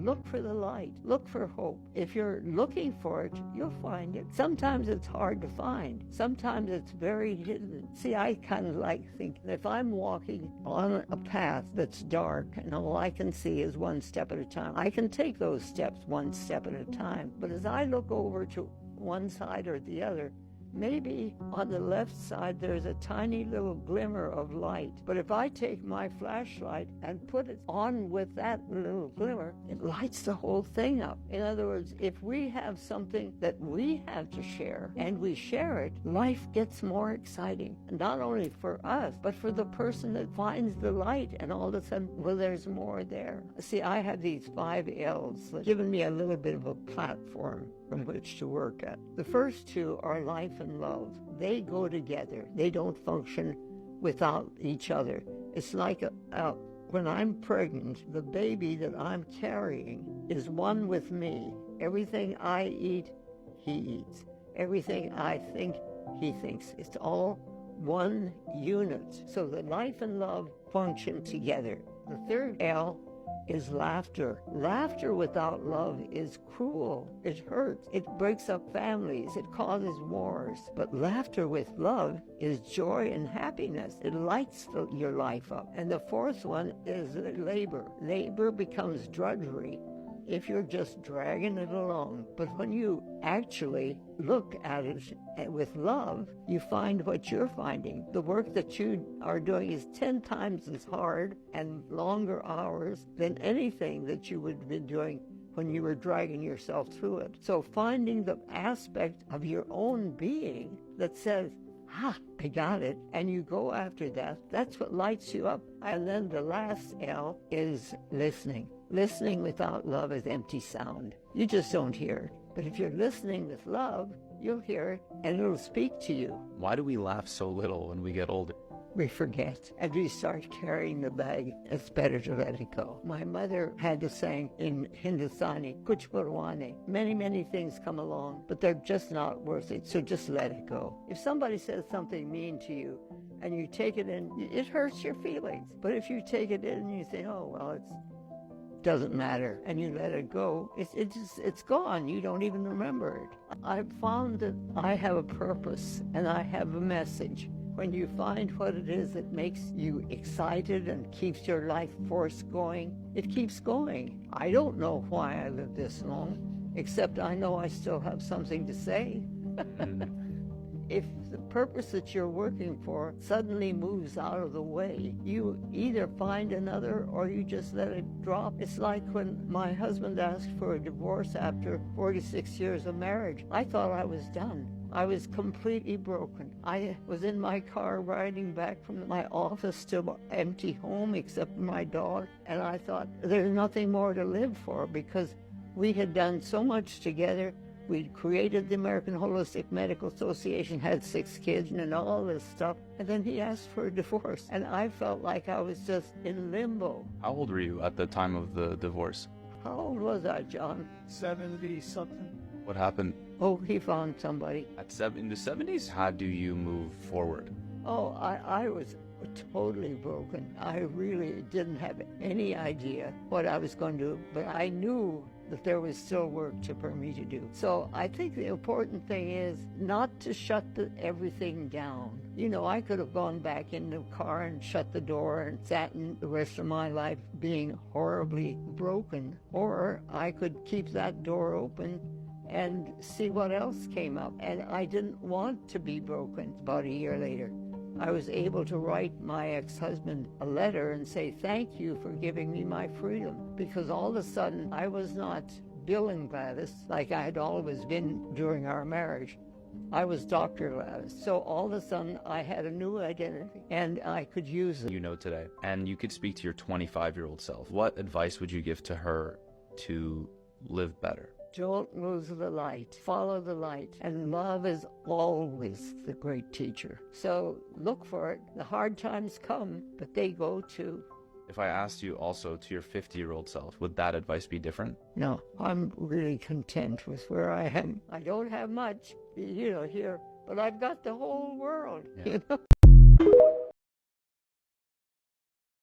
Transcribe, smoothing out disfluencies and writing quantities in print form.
look for the light, look for hope. If you're looking for it, you'll find it. Sometimes it's hard to find. Sometimes it's very hidden. See, I kind of like thinking if I'm walking on a path that's dark and all I can see is one step at a time, I can take those steps one step at a time. But as I look over to one side or the other, maybe on the left side there's a tiny little glimmer of light. But if I take my flashlight and put it on with that little glimmer, it lights the whole thing up. In other words, if we have something that we have to share and we share it, life gets more exciting. Not only for us, but for the person that finds the light, and all of a sudden, well, there's more there. See, I have these 5 L's that given me a little bit of a platform from which to work at. The first 2 are life and love. They go together. They don't function without each other. It's like when I'm pregnant, the baby that I'm carrying is one with me. Everything I eat, he eats. Everything I think, he thinks. It's all one unit. So the life and love function together. The third L is laughter. Laughter without love is cruel. It hurts. It breaks up families. It causes wars. But laughter with love is joy and happiness. It lights your life up. And the fourth one is labor. Labor becomes drudgery if you're just dragging it along. But when you actually look at it with love, you find what you're finding. The work that you are doing is 10 times as hard and longer hours than anything that you would be doing when you were dragging yourself through it. So finding the aspect of your own being that says, I got it, and you go after that, that's what lights you up. And then the last L is listening. Listening without love is empty sound. You just don't hear it. But if you're listening with love, you'll hear it, and it'll speak to you. Why do we laugh so little when we get older? We forget, and we start carrying the bag. It's better to let it go. My mother had the saying in Hindustani, kuch purwane. Many things come along, but they're just not worth it, so just let it go. If somebody says something mean to you, and you take it in, it hurts your feelings. But if you take it in and you say, oh, well, it doesn't matter, and you let it go, it's gone. You don't even remember it. I've found that I have a purpose, and I have a message. When you find what it is that makes you excited and keeps your life force going, it keeps going. I don't know why I live this long, except I know I still have something to say. If the purpose that you're working for suddenly moves out of the way, you either find another or you just let it drop. It's like when my husband asked for a divorce after 46 years of marriage. I thought I was done. I was completely broken. I was in my car riding back from my office to my empty home except for my dog, and I thought there's nothing more to live for because we had done so much together. We'd created the American Holistic Medical Association, had 6 kids and all this stuff, and then he asked for a divorce, and I felt like I was just in limbo. How old were you at the time of the divorce? How old was I, John? 70-something. What happened? Oh, he found somebody. In the 70s? How do you move forward? Oh, I was totally broken. I really didn't have any idea what I was going to do, but I knew that there was still work for me to do. So I think the important thing is not to shut everything down. You know, I could have gone back in the car and shut the door and sat in the rest of my life being horribly broken, or I could keep that door open and see what else came up. And I didn't want to be broken. About a year later, I was able to write my ex-husband a letter and say, thank you for giving me my freedom. Because all of a sudden, I was not Bill and Gladys like I had always been during our marriage. I was Dr. Gladys. So all of a sudden, I had a new identity, and I could use it. You know today, and you could speak to your 25-year-old self. What advice would you give to her to live better? Don't lose the light. Follow the light. And love is always the great teacher. So look for it. The hard times come, but they go too. If I asked you also to your 50-year-old self, would that advice be different? No, I'm really content with where I am. I don't have much, here, but I've got the whole world,